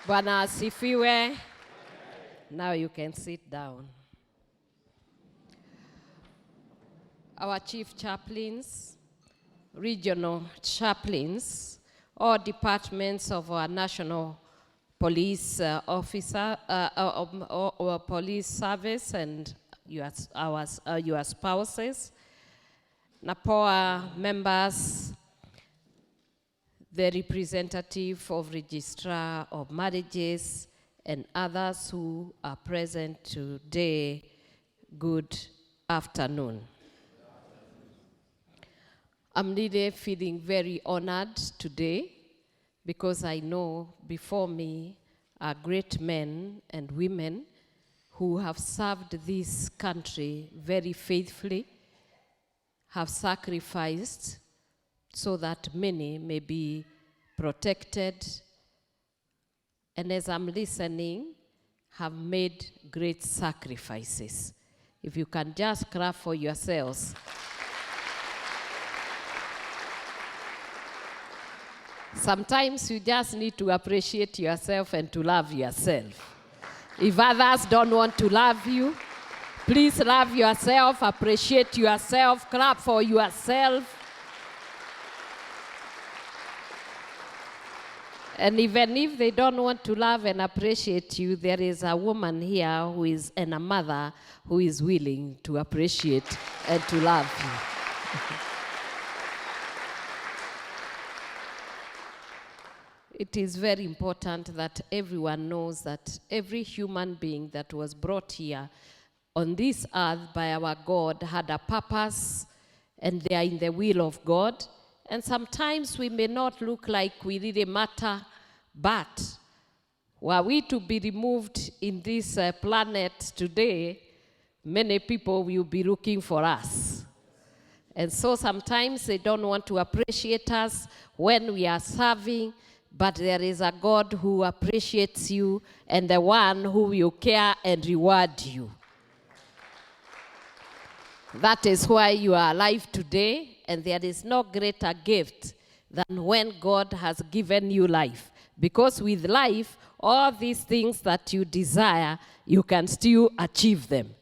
Bwana asifiwe. Now you can sit down. Our chief chaplains, regional chaplains, all departments of our national police officer, or police service, and your spouses, NAPOA members, the representative of Registrar of Marriages, and others who are present today, good afternoon. I'm really feeling very honored today because I know before me are great men and women who have served this country very faithfully, have sacrificed so that many may be protected, and as I'm listening, have made great sacrifices. If you can just clap for yourselves. Sometimes you just need to appreciate yourself and to love yourself. If others don't want to love you, please love yourself, appreciate yourself, clap for yourself. And even if they don't want to love and appreciate you, there is a woman here who is, and a mother who is willing to appreciate and to love you. It is very important that everyone knows that every human being that was brought here on this earth by our God had a purpose, and they are in the will of God. And sometimes we may not look like we really matter, but were we to be removed in this planet today, many people will be looking for us. And so sometimes they don't want to appreciate us when we are serving, but there is a God who appreciates you and the one who will care and reward you. That is why you are alive today. And there is no greater gift than when God has given you life. Because with life, all these things that you desire, you can still achieve them.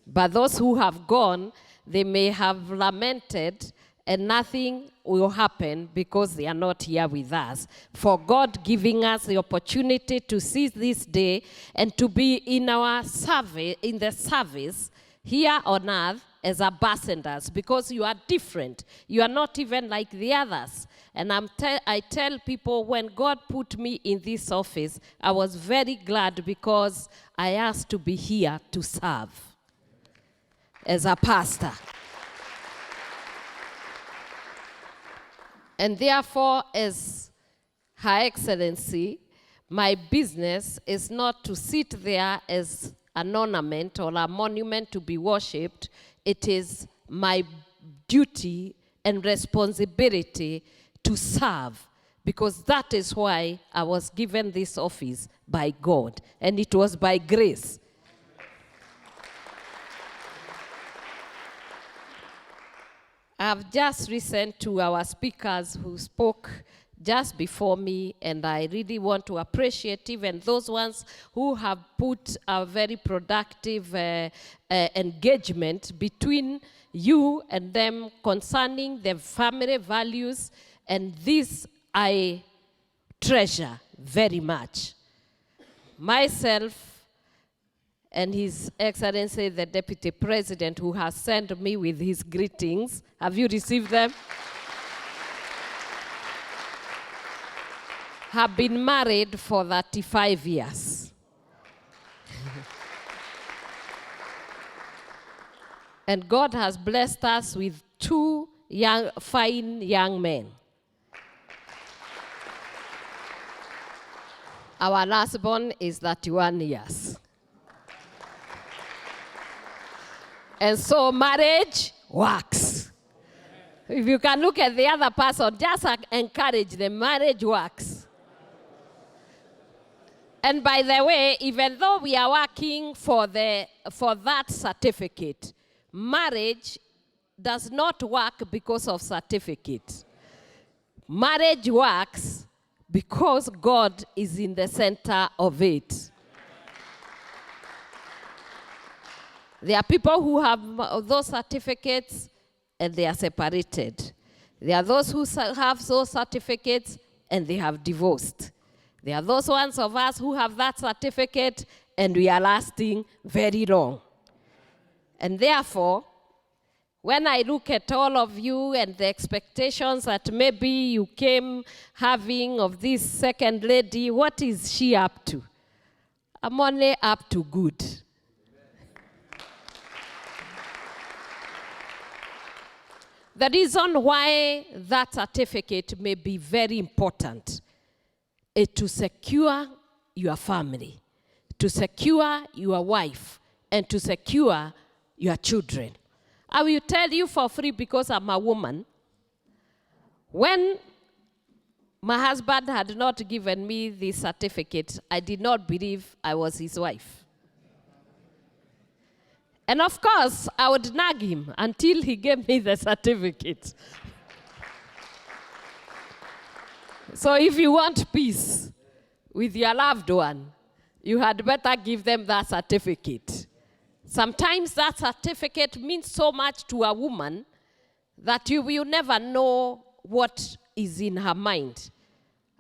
But those who have gone, they may have lamented, and nothing will happen because they are not here with us. For God giving us the opportunity to see this day and to be in our service, in the service here on earth, as ambassadors, because you are different. You are not even like the others. And I tell people, when God put me in this office, I was very glad because I asked to be here to serve as a pastor. And therefore, as Her Excellency, my business is not to sit there as an ornament or a monument to be worshipped. It is my duty and responsibility to serve, because that is why I was given this office by God, and it was by grace. I've just listened to our speakers who spoke just before me, and I really want to appreciate even those ones who have put a very productive engagement between you and them concerning the family values, and this I treasure very much. Myself and His Excellency, the Deputy President, who has sent me with his greetings. Have you received them? Have been married for 35 years. And God has blessed us with two fine young men. Our last born is 31 years. And so marriage works. If you can look at the other person, just encourage them, marriage works. And by the way, even though we are working for that certificate, marriage does not work because of certificate. Marriage works because God is in the center of it. There are people who have those certificates and they are separated. There are those who have those certificates and they have divorced. There are those ones of us who have that certificate and we are lasting very long. And therefore, when I look at all of you and the expectations that maybe you came having of this second lady, what is she up to? I'm only up to good. The reason why that certificate may be very important is to secure your family, to secure your wife, and to secure your children. I will tell you for free because I'm a woman. When my husband had not given me this certificate, I did not believe I was his wife. And of course, I would nag him until he gave me the certificate. So if you want peace with your loved one, you had better give them that certificate. Sometimes that certificate means so much to a woman that you will never know what is in her mind.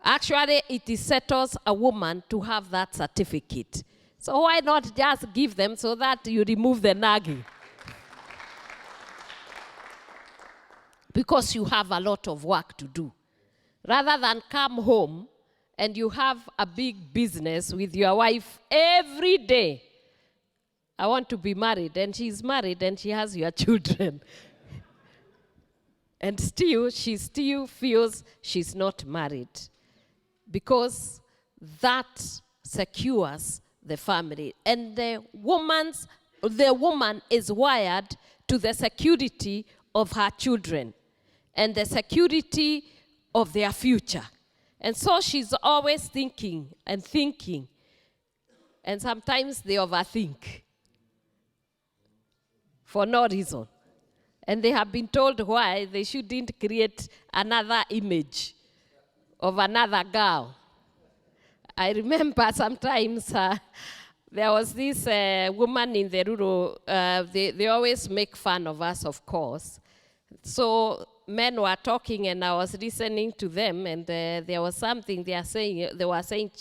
Actually, it settles a woman to have that certificate. So why not just give them so that you remove the nagging? Because you have a lot of work to do. Rather than come home and you have a big business with your wife every day. I want to be married, and she's married, and she has your children. And still, she still feels she's not married. Because that secures the family. And the woman is wired to the security of her children and the security of their future. And so she's always thinking and thinking. And sometimes they overthink for no reason. And they have been told why they shouldn't create another image of another girl. I remember sometimes there was this woman in the rural, they always make fun of us, of course. So men were talking and I was listening to them, and there was something they were saying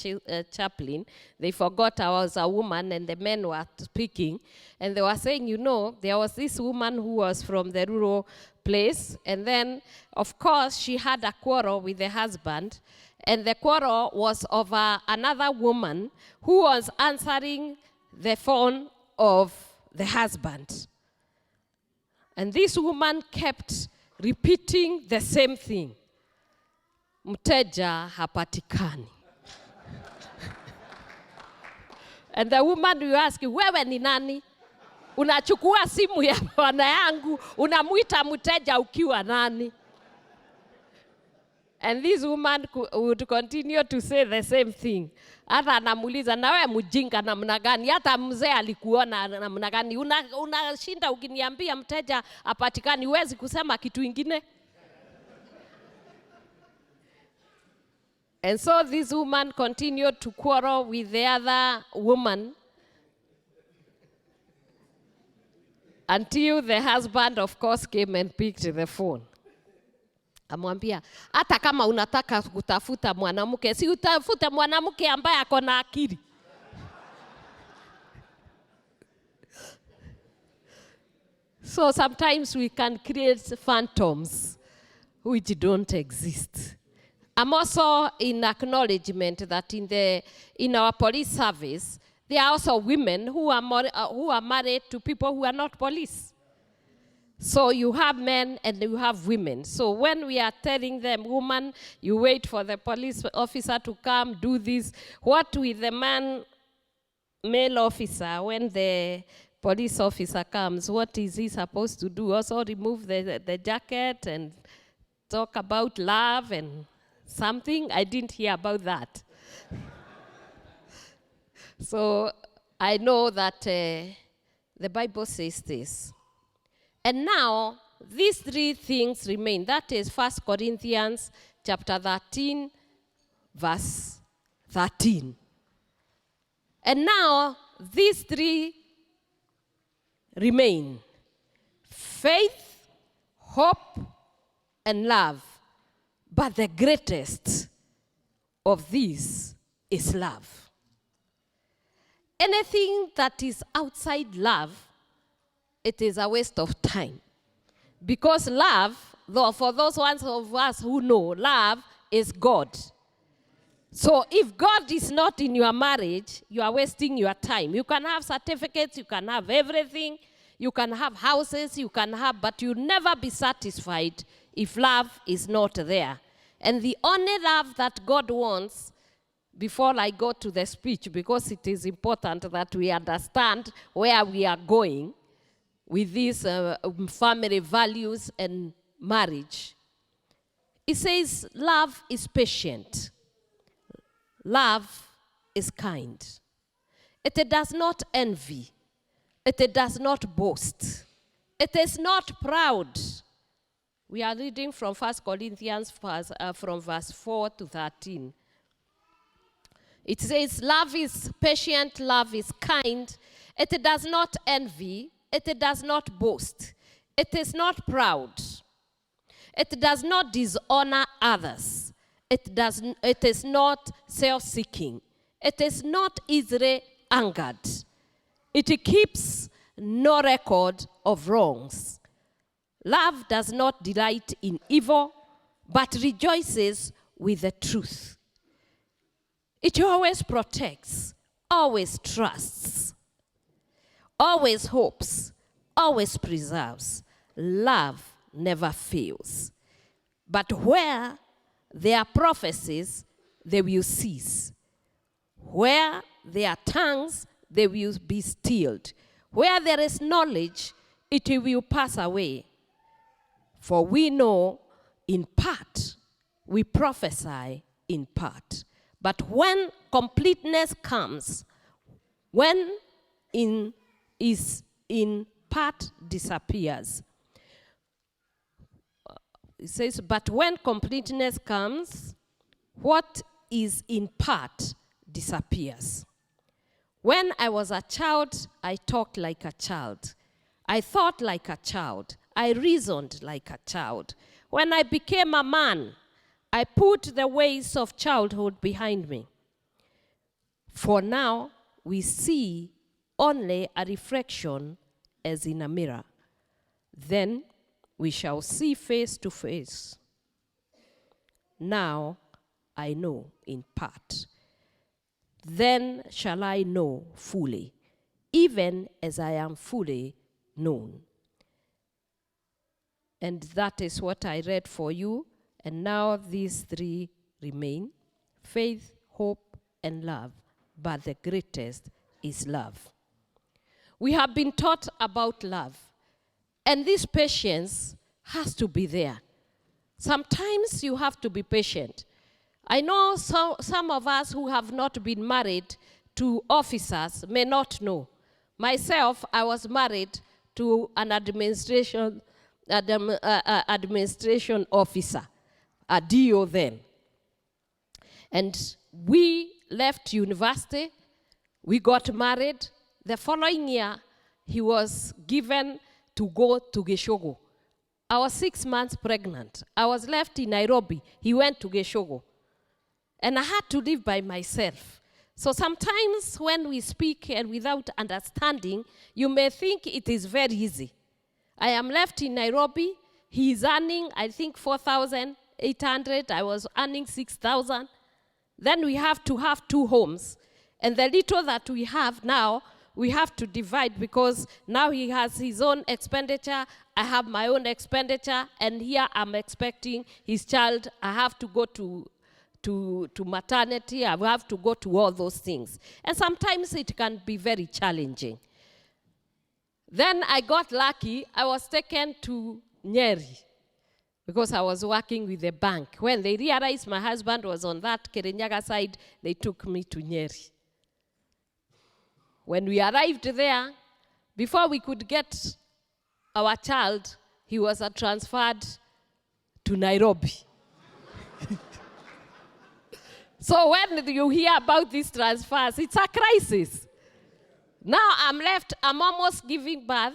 chaplain. They forgot I was a woman and the men were speaking. And they were saying, you know, there was this woman who was from the rural place. And then, of course, she had a quarrel with the husband. And the quarrel was over another woman who was answering the phone of the husband. And this woman kept repeating the same thing. Mteja hapatikani. And the woman will ask, wewe ni nani? Unachukua simu ya bwana yangu, unamuita mteja ukiwa nani? And this woman would continue to say the same thing. Hata anamuuliza, na wewe mjinga namna gani? Hata mzee alikuona namna gani? Unashinda ukiniambia mteja apatikani, huwezi kusema kitu ingine? And so this woman continued to quarrel with the other woman until the husband, of course, came and picked the phone. Amwambia, hata kama unataka kutafuta mwanamke, si utafute mwanamke ambaye ako na akili. So sometimes we can create phantoms which don't exist. I'm also in acknowledgement that in our police service, there are also women who are married to people who are not police. So you have men and you have women. So when we are telling them, woman, you wait for the police officer to come, do this. What with the male officer, when the police officer comes, what is he supposed to do? Also remove the jacket and talk about love and something? I didn't hear about that. So I know that the Bible says this. And now, these three things remain. That is 1 Corinthians chapter 13, verse 13. And now, these three remain: faith, hope, and love. But the greatest of these is love. Anything that is outside love, it is a waste of time. Because love, though for those ones of us who know, love is God. So if God is not in your marriage, you are wasting your time. You can have certificates, you can have everything, you can have houses, you can have, but you'll never be satisfied if love is not there. And the only love that God wants, before I go to the speech, because it is important that we understand where we are going with these family values and marriage. It says love is patient. Love is kind. It does not envy. It does not boast. It is not proud. We are reading from 1 Corinthians from verse 4 to 13. It says, love is patient, love is kind. It does not envy. It does not boast. It is not proud. It does not dishonor others. It is not self-seeking. It is not easily angered. It keeps no record of wrongs. Love does not delight in evil, but rejoices with the truth. It always protects, always trusts, always hopes, always preserves. Love never fails. But where there are prophecies, they will cease. Where there are tongues, they will be stilled. Where there is knowledge, it will pass away. For we know in part, we prophesy in part. But when completeness comes, when is in part disappears. It says, but when completeness comes, what is in part disappears. When I was a child, I talked like a child. I thought like a child. I reasoned like a child. When I became a man, I put the ways of childhood behind me. For now, we see only a reflection as in a mirror. Then we shall see face to face. Now I know in part. Then shall I know fully, even as I am fully known. And that is what I read for you. And now these three remain: faith, hope, and love. But the greatest is love. We have been taught about love. And this patience has to be there. Sometimes you have to be patient. I know some of us who have not been married to officers may not know. Myself, I was married to an administration officer, a DO then. And we left university, we got married. The following year, he was given to go to Geshogo. I was 6 months pregnant. I was left in Nairobi. He went to Geshogo. And I had to live by myself. So sometimes when we speak and without understanding, you may think it is very easy. I am left in Nairobi. He is earning, I think, 4,800. I was earning 6,000. Then we have to have 2 homes. And the little that we have now, we have to divide, because now he has his own expenditure, I have my own expenditure, and here I'm expecting his child. I have to go to maternity, I have to go to all those things. And sometimes it can be very challenging. Then I got lucky, I was taken to Nyeri, because I was working with the bank. When they realized my husband was on that Kirinyaga side, they took me to Nyeri. When we arrived there, before we could get our child, he was transferred to Nairobi. So when you hear about these transfers, it's a crisis. Now I'm left, I'm almost giving birth.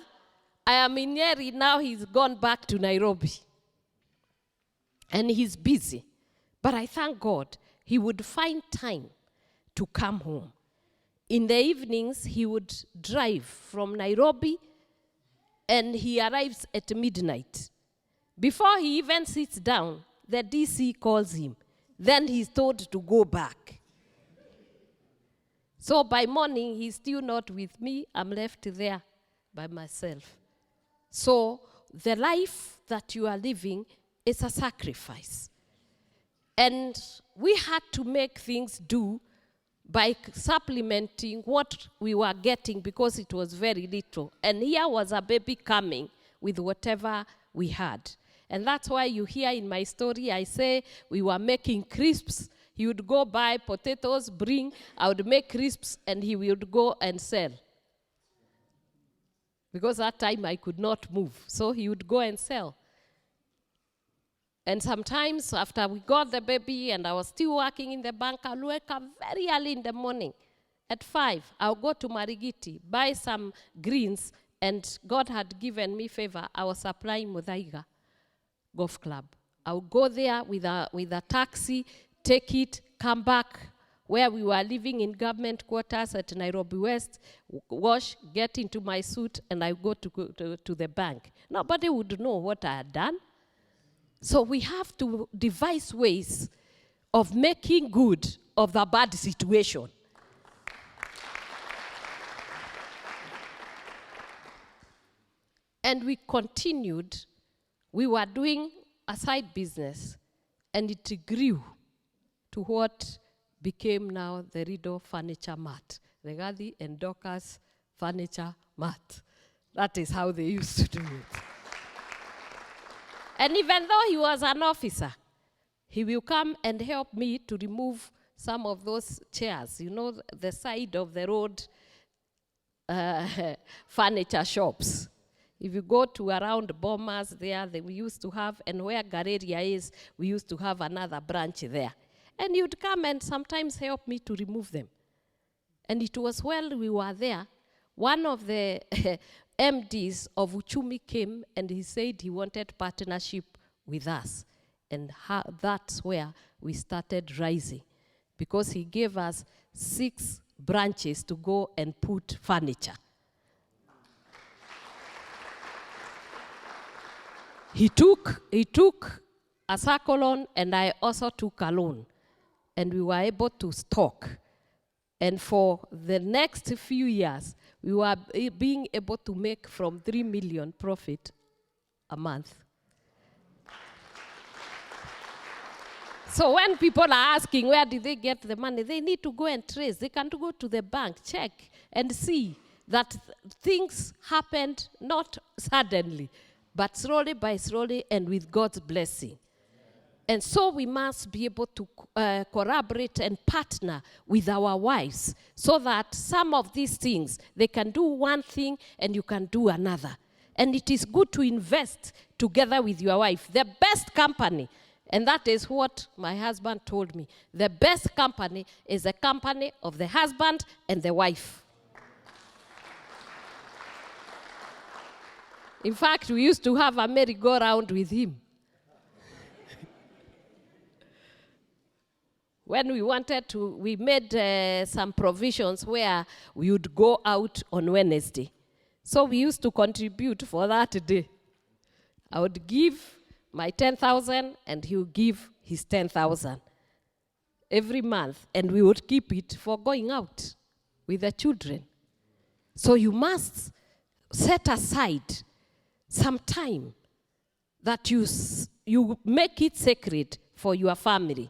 I am in Nyeri, now he's gone back to Nairobi. And he's busy. But I thank God he would find time to come home. In the evenings, he would drive from Nairobi, and he arrives at midnight. Before he even sits down, the DC calls him. Then he's told to go back. So by morning, he's still not with me. I'm left there by myself. So the life that you are living is a sacrifice. And we had to make things do by supplementing what we were getting because it was very little. And here was a baby coming with whatever we had. And that's why you hear in my story, I say we were making crisps. He would go buy potatoes, bring, I would make crisps, and he would go and sell. Because that time I could not move. So he would go and sell. And sometimes after we got the baby and I was still working in the bank, I'll wake up very early in the morning. At 5, I'll go to Marigiti, buy some greens, and God had given me favor. I was supplying Muthaiga Golf Club. I'll go there with a taxi, take it, come back where we were living in government quarters at Nairobi West, wash, get into my suit, and I go to the bank. Nobody would know what I had done. So we have to devise ways of making good of the bad situation. And we continued. We were doing a side business, and it grew to what became now the Rideau Furniture Mart, Regadi and Dorcas Furniture Mart. That is how they used to do it. And even though he was an officer, he will come and help me to remove some of those chairs, you know, the side of the road furniture shops. If you go to around Bomas there, we used to have, and where Galeria is, we used to have another branch there. And he would come and sometimes help me to remove them. And it was while we were there, one of the MDs of Uchumi came and he said he wanted partnership with us. And that's where we started rising. Because he gave us 6 branches to go and put furniture. He took a circle loan, and I also took a loan. And we were able to stock. And for the next few years, we were being able to make from 3 million profit a month. So when people are asking where did they get the money, they need to go and trace. They can go to the bank, check, and see that things happened not suddenly, but slowly by slowly and with God's blessing. And so we must be able to collaborate and partner with our wives so that some of these things, they can do one thing and you can do another. And it is good to invest together with your wife. The best company, and that is what my husband told me, the best company is the company of the husband and the wife. In fact, we used to have a merry-go-round with him. When we wanted to, we made some provisions where we would go out on Wednesday. So we used to contribute for that day. I would give my 10,000 and he would give his 10,000 every month. And we would keep it for going out with the children. So you must set aside some time that you make it sacred for your family.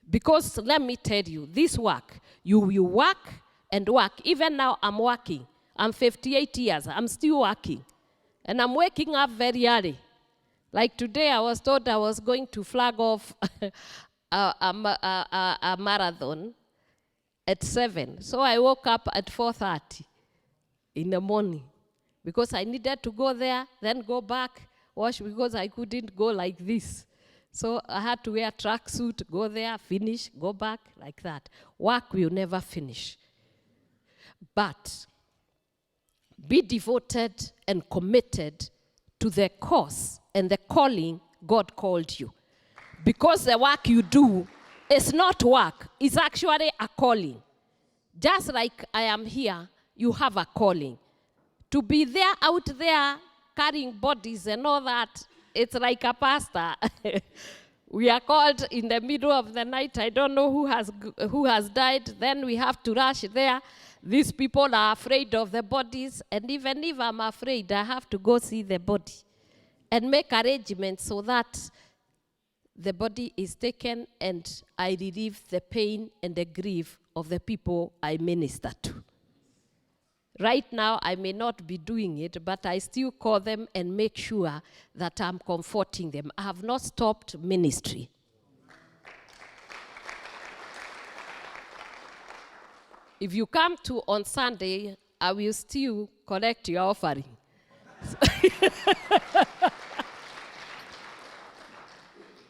Because let me tell you, this work, you will work and work. Even now I'm working. I'm 58 years. I'm still working. And I'm waking up very early. Like today I was told I was going to flag off a marathon at 7. So I woke up at 4:30 in the morning. Because I needed to go there, then go back, wash, because I couldn't go like this. So I had to wear a tracksuit, go there, finish, go back, like that. Work will never finish. But be devoted and committed to the cause and the calling God called you. Because the work you do is not work, it's actually a calling. Just like I am here, you have a calling. To be there, out there, carrying bodies and all that, it's like a pastor. We are called in the middle of the night. I don't know who has died. Then we have to rush there. These people are afraid of the bodies. And even if I'm afraid, I have to go see the body and make arrangements so that the body is taken and I relieve the pain and the grief of the people I minister to. Right now, I may not be doing it, but I still call them and make sure that I'm comforting them. I have not stopped ministry. If you come to on Sunday, I will still collect your offering.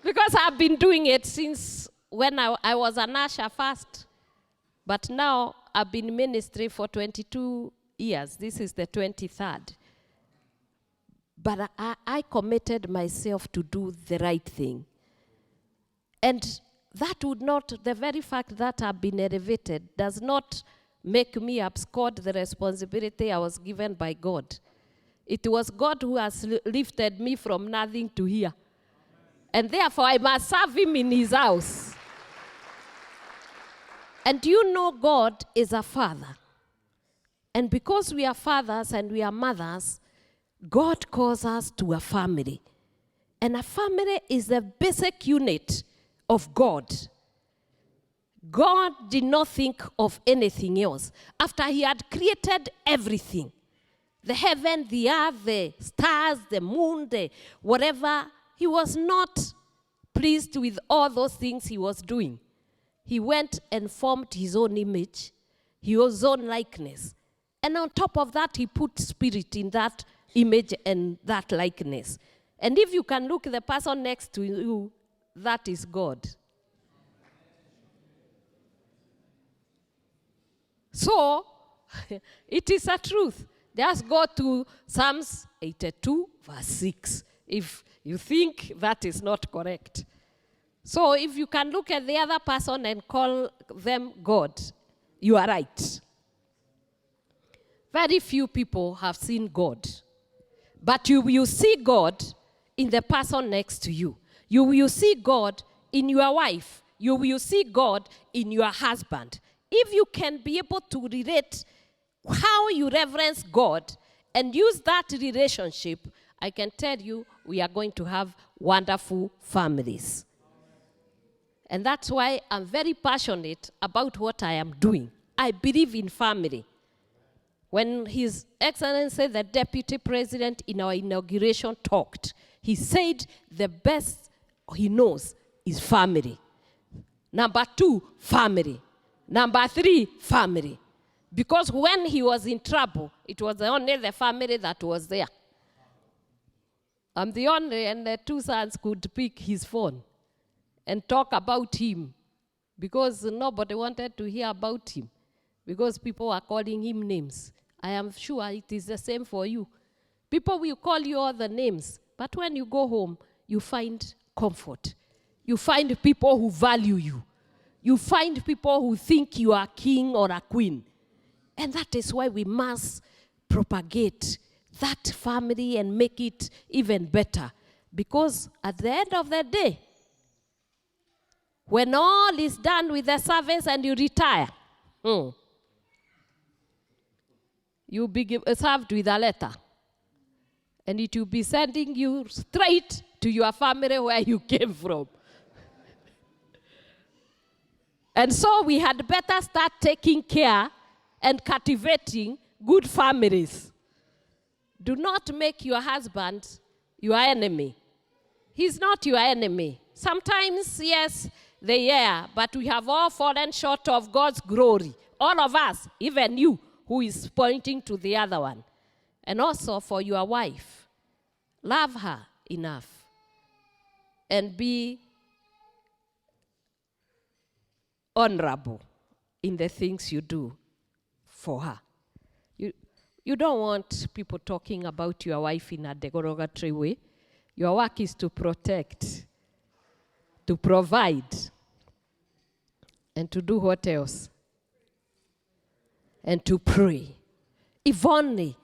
Because I've been doing it since when I was an usher first. But now I've been in ministry for 22 years. This is the 23rd. But I committed myself to do the right thing. And that would not, the very fact that I've been elevated does not make me abscond the responsibility I was given by God. It was God who has lifted me from nothing to here. And therefore, I must serve him in his house. And you know God is a father. And because we are fathers and we are mothers, God calls us to a family. And a family is the basic unit of God. God did not think of anything else. After he had created everything, the heaven, the earth, the stars, the moon, the whatever, he was not pleased with all those things he was doing. He went and formed his own image, his own likeness. And on top of that, he put spirit in that image and that likeness. And if you can look at the person next to you, that is God. So, it is a truth. Just go to Psalms 82, verse 6, if you think that is not correct. So if you can look at the other person and call them God, you are right. Very few people have seen God. But you will see God in the person next to you. You will see God in your wife. You will see God in your husband. If you can be able to relate how you reverence God and use that relationship, I can tell you we are going to have wonderful families. And that's why I'm very passionate about what I am doing. I believe in family. When His Excellency, the Deputy President, in our inauguration talked, he said the best he knows is family. Number 2, family. Number 3, family. Because when he was in trouble, it was only the family that was there. I'm the only, and the 2 sons could pick his phone and talk about him because nobody wanted to hear about him because people were calling him names. I am sure it is the same for you. People will call you all the names, but when you go home, you find comfort. You find people who value you. You find people who think you are king or a queen. And that is why we must propagate that family and make it even better. Because at the end of the day, when all is done with the service and you retire, you'll be served with a letter. And it will be sending you straight to your family where you came from. And so we had better start taking care and cultivating good families. Do not make your husband your enemy. He's not your enemy. Sometimes, yes, they are, but we have all fallen short of God's glory. All of us, even you, who is pointing to the other one. And also for your wife, love her enough. and be honorable in the things you do for her. You don't want people talking about your wife in a derogatory way. Your work is to protect, to provide, and to do what else? And to pray. If only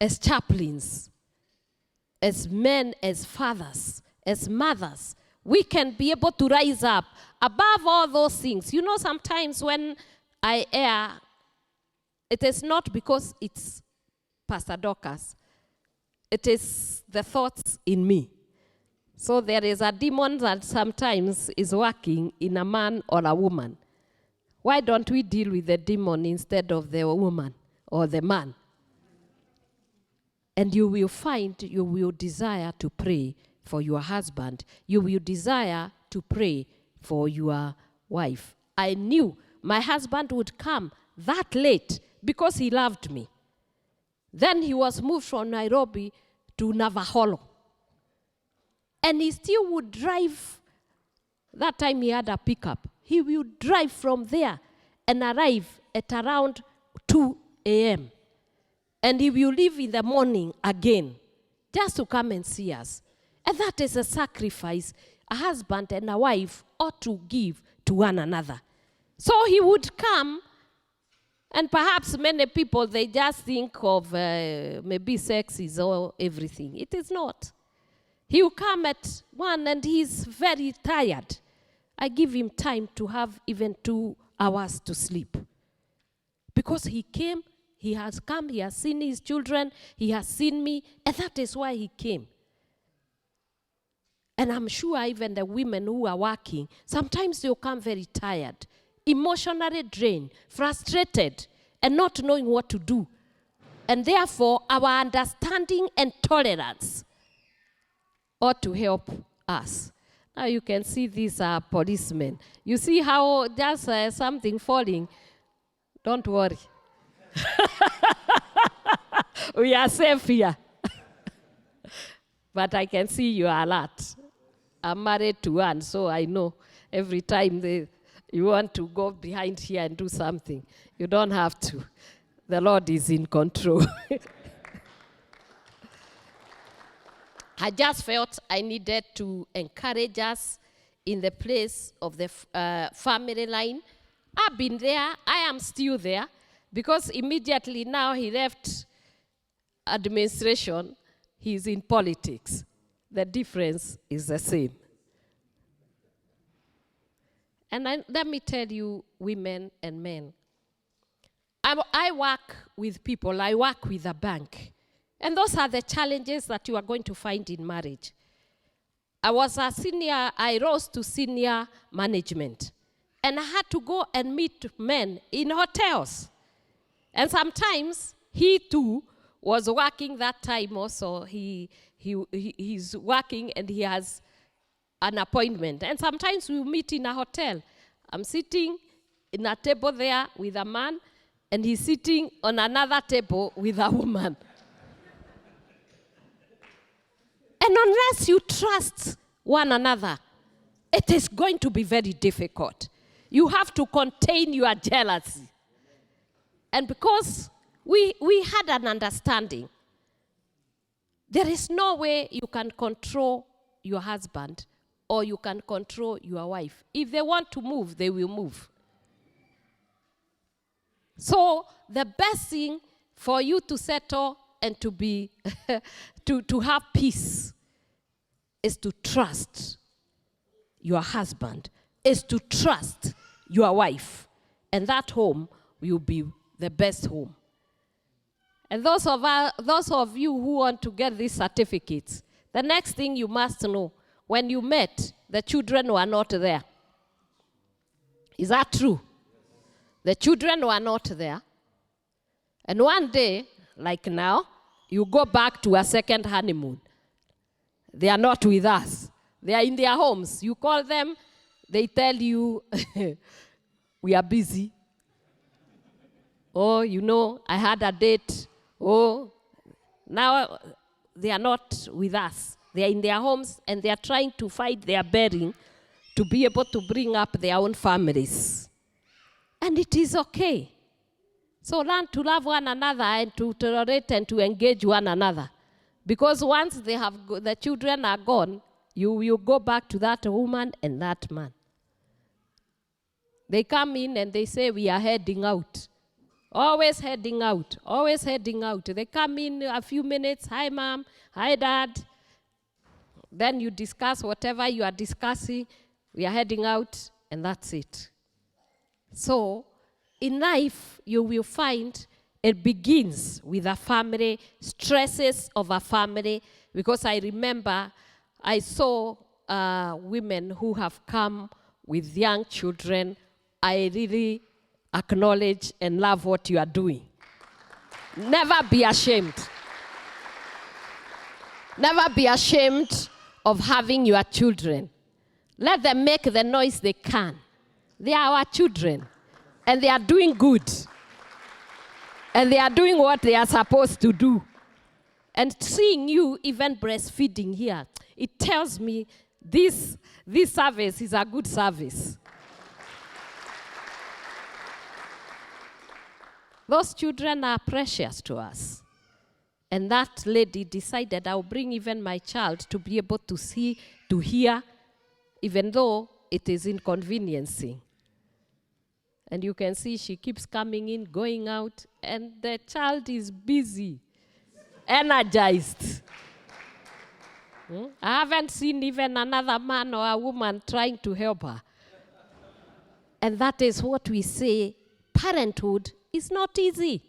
as chaplains, as men, as fathers, as mothers, we can be able to rise up above all those things. You know, sometimes when I err, it is not because it's Pastor Dorcas. It is the thoughts in me. So there is a demon that sometimes is working in a man or a woman. Why don't we deal with the demon instead of the woman or the man? And you will find you will desire to pray for your husband. You will desire to pray for your wife. I knew my husband would come that late because he loved me. Then he was moved from Nairobi to Navaholo. And he still would drive. That time he had a pickup. He would drive from there and arrive at around 2 a.m. And he will leave in the morning again just to come and see us. And that is a sacrifice a husband and a wife ought to give to one another. So he would come, and perhaps many people, they just think of maybe sex is all everything. It is not. He will come at 1 and he's very tired. I give him time to have even 2 hours to sleep. Because he came, he has come, he has seen his children, he has seen me, and that is why he came. And I'm sure even the women who are working, sometimes they'll come very tired, emotionally drained, frustrated, and not knowing what to do. And therefore, our understanding and tolerance ought to help us. Now you can see these are policemen. You see how there's something falling. Don't worry. We are safe here. But I can see you are alert. I'm married to one, so I know every time you want to go behind here and do something, you don't have to. The Lord is in control. I just felt I needed to encourage us in the place of the family line. I've been there. I am still there. Because immediately now he left administration, he's in politics. The difference is the same. And let me tell you, women and men, I work with people. I work with a bank. And those are the challenges that you are going to find in marriage. I rose to senior management. And I had to go and meet men in hotels. And sometimes he too was working that time also. He's working and he has an appointment. And sometimes we meet in a hotel. I'm sitting in a table there with a man, and he's sitting on another table with a woman. And unless you trust one another, it is going to be very difficult. You have to contain your jealousy. And because we had an understanding, there is no way you can control your husband or you can control your wife. If they want to move, they will move. So the best thing for you to settle and to be to have peace is to trust your husband, is to trust your wife. And that home will be the best home. And those of you who want to get these certificates, the next thing you must know, when you met, the children were not there. Is that true? The children were not there. And one day, like now, you go back to a second honeymoon. They are not with us. They are in their homes. You call them, they tell you, we are busy. Oh, you know, I had a date. Oh, now they are not with us. They are in their homes and they are trying to fight their bearing to be able to bring up their own families. And it is okay. So learn to love one another and to tolerate and to engage one another. Because once the children are gone, you will go back to that woman and that man. They come in and they say, we are heading out. Always heading out, always heading out. They come in a few minutes, hi mom, hi dad. Then you discuss whatever you are discussing, we are heading out, and that's it. So, in life, you will find it begins with a family, stresses of a family, because I remember I saw women who have come with young children. I really acknowledge and love what you are doing. Never be ashamed. Never be ashamed of having your children. Let them make the noise they can. They are our children, and they are doing good. And they are doing what they are supposed to do. And seeing you even breastfeeding here, it tells me this service is a good service. Those children are precious to us. And that lady decided, I'll bring even my child to be able to see, to hear, even though it is inconveniencing. And you can see she keeps coming in, going out, and the child is busy, energized. I haven't seen even another man or a woman trying to help her. And that is what we say, parenthood is not easy.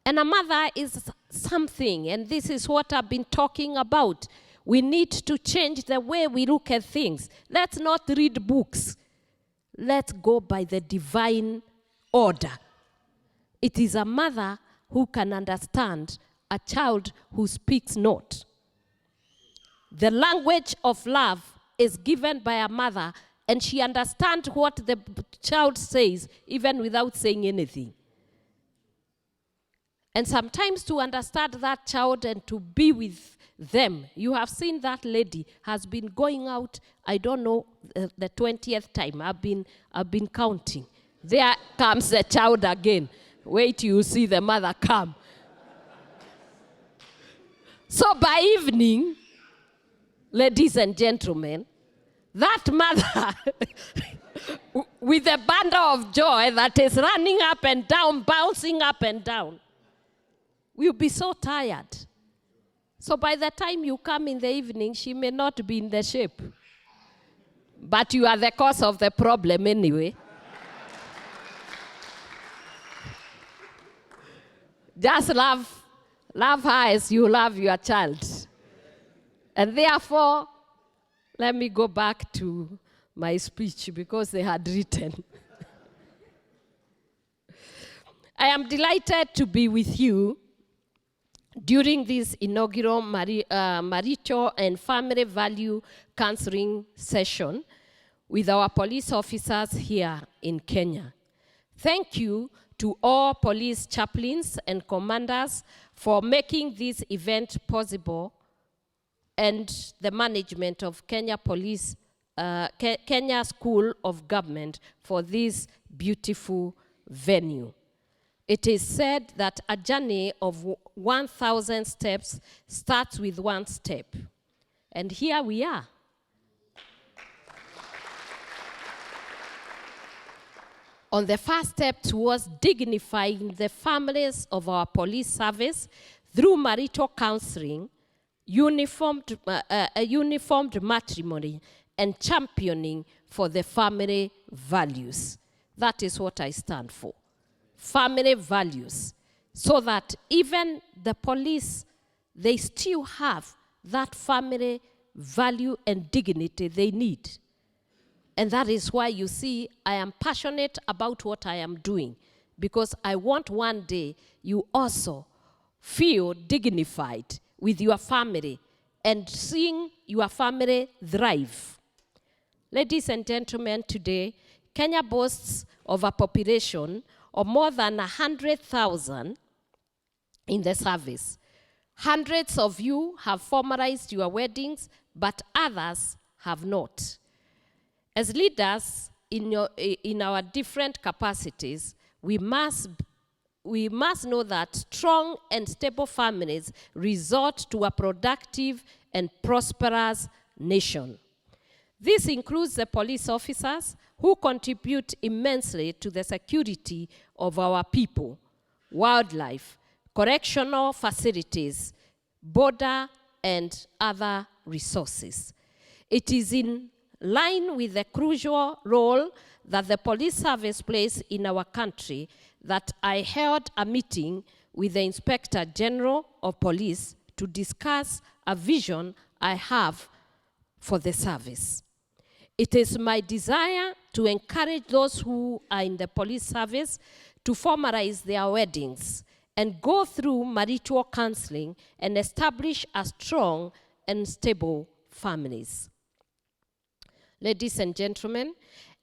And a mother is something, and this is what I've been talking about. We need to change the way we look at things. Let's not read books. Let's go by the divine order. It is a mother who can understand a child who speaks not. The language of love is given by a mother, and she understands what the child says, even without saying anything. And sometimes to understand that child and to be with them, you have seen that lady has been going out, I don't know, the 20th time. I've been counting. There comes the child again. Wait till you see the mother come. So by evening, ladies and gentlemen, that mother with a bundle of joy that is running up and down, bouncing up and down, will be so tired. So by the time you come in the evening, she may not be in the shape. But you are the cause of the problem anyway. Just love her as you love your child. And therefore, let me go back to my speech because they had written. I am delighted to be with you during this inaugural marital and family value counseling session with our police officers here in Kenya. Thank you to all police chaplains and commanders for making this event possible, and the management of Kenya Police, Kenya School of Government for this beautiful venue. It is said that a journey of 1,000 steps starts with one step. And here we are. On the first step towards dignifying the families of our police service through marital counseling, uniformed matrimony, and championing for the family values. That is what I stand for. Family values, so that even the police, they still have that family value and dignity they need. And that is why you see I am passionate about what I am doing, because I want one day you also feel dignified with your family and seeing your family thrive. Ladies and gentlemen, today, Kenya boasts of a population of more than 100,000 in the service. Hundreds of you have formalized your weddings, but others have not. As leaders in our different capacities, we must know that strong and stable families resort to a productive and prosperous nation. This includes the police officers who contribute immensely to the security of our people, wildlife, correctional facilities, border, and other resources. It is in line with the crucial role that the police service plays in our country that I held a meeting with the Inspector General of Police to discuss a vision I have for the service. It is my desire to encourage those who are in the police service to formalize their weddings and go through marital counseling and establish a strong and stable families. Ladies and gentlemen,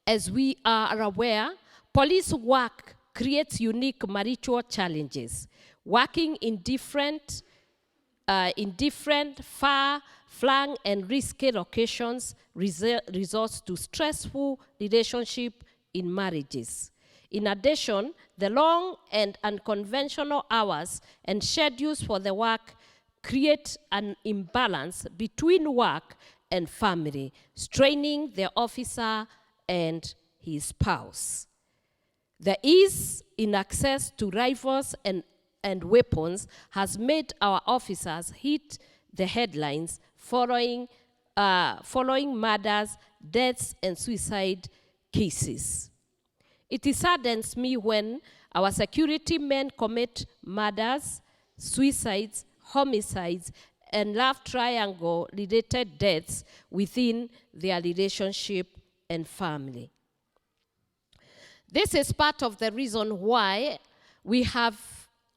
as we are aware, police work creates unique marital challenges. Working in different far-flung and risky locations results to stressful relationship in marriages. In addition, the long and unconventional hours and schedules for the work create an imbalance between work and family, straining the officer and his spouse. The ease in access to rifles and weapons has made our officers hit the headlines following murders, deaths, and suicide cases. It saddens me when our security men commit murders, suicides, homicides, and love triangle-related deaths within their relationship and family. This is part of the reason why we have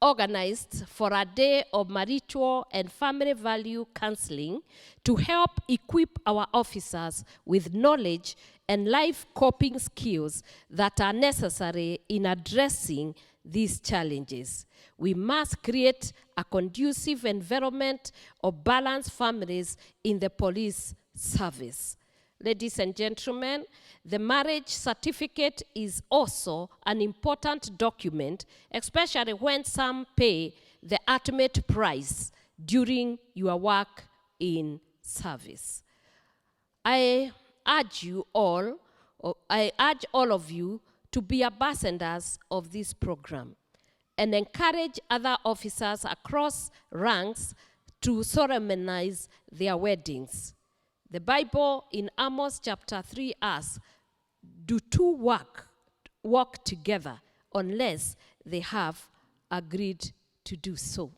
organized for a day of marital and family value counseling to help equip our officers with knowledge and life coping skills that are necessary in addressing these challenges. We must create a conducive environment of balanced families in the police service. Ladies and gentlemen, the marriage certificate is also an important document, especially when some pay the ultimate price during your work in service. I urge all of you to be ambassadors of this program and encourage other officers across ranks to solemnize their weddings. The Bible in Amos chapter 3 asks, do two work together unless they have agreed to do so.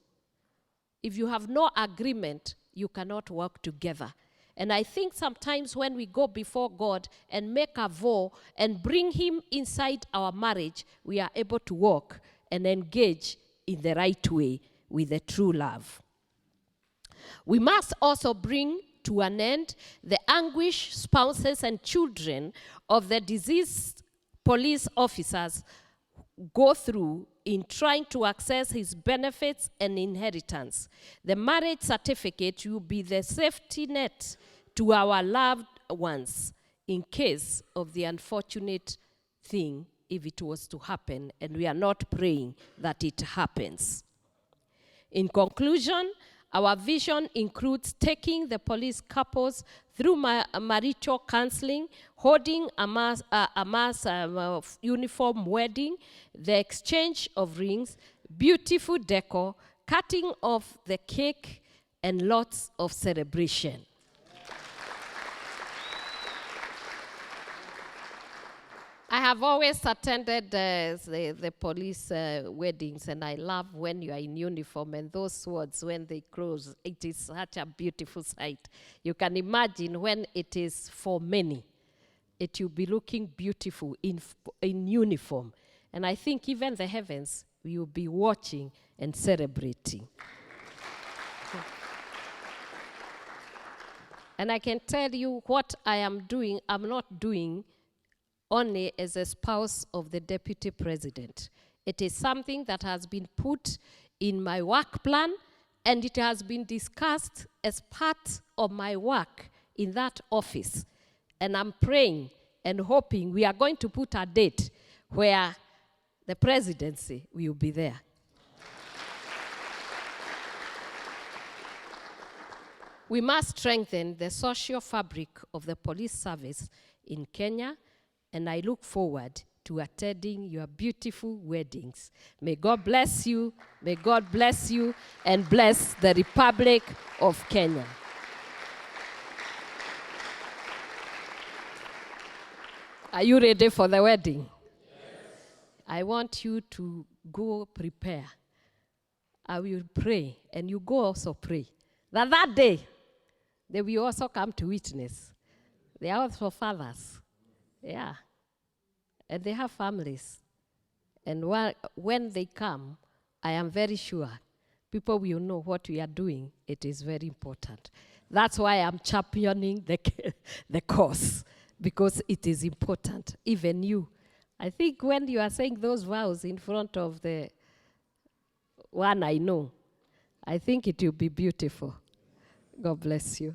If you have no agreement, you cannot work together. And I think sometimes when we go before God and make a vow and bring him inside our marriage, we are able to walk and engage in the right way with the true love. We must also bring to an end the anguish spouses and children of the deceased police officers go through in trying to access his benefits and inheritance. The marriage certificate will be the safety net to our loved ones in case of the unfortunate thing if it was to happen, and we are not praying that it happens. In conclusion, our vision includes taking the police couples through marital counseling, holding a mass uniform wedding, the exchange of rings, beautiful decor, cutting of the cake, and lots of celebration. I have always attended the police weddings, and I love when you are in uniform and those swords when they close. It is such a beautiful sight. You can imagine when it is for many, it will be looking beautiful in uniform. And I think even the heavens will be watching and celebrating. And I can tell you what I am doing, I'm not doing only as a spouse of the deputy president. It is something that has been put in my work plan And it has been discussed as part of my work in that office. And I'm praying and hoping we are going to put a date where the presidency will be there. We must strengthen the social fabric of the police service in Kenya, and I look forward to attending your beautiful weddings. May God bless you, may God bless you, and bless the Republic of Kenya. Are you ready for the wedding? Yes. I want you to go prepare. I will pray, and you go also pray. That day, they will also come to witness. They are also fathers. Yeah. And they have families. And when they come, I am very sure people will know what we are doing. It is very important. That's why I'm championing the cause, because it is important. Even you. I think when you are saying those vows in front of the one I know, I think it will be beautiful. God bless you.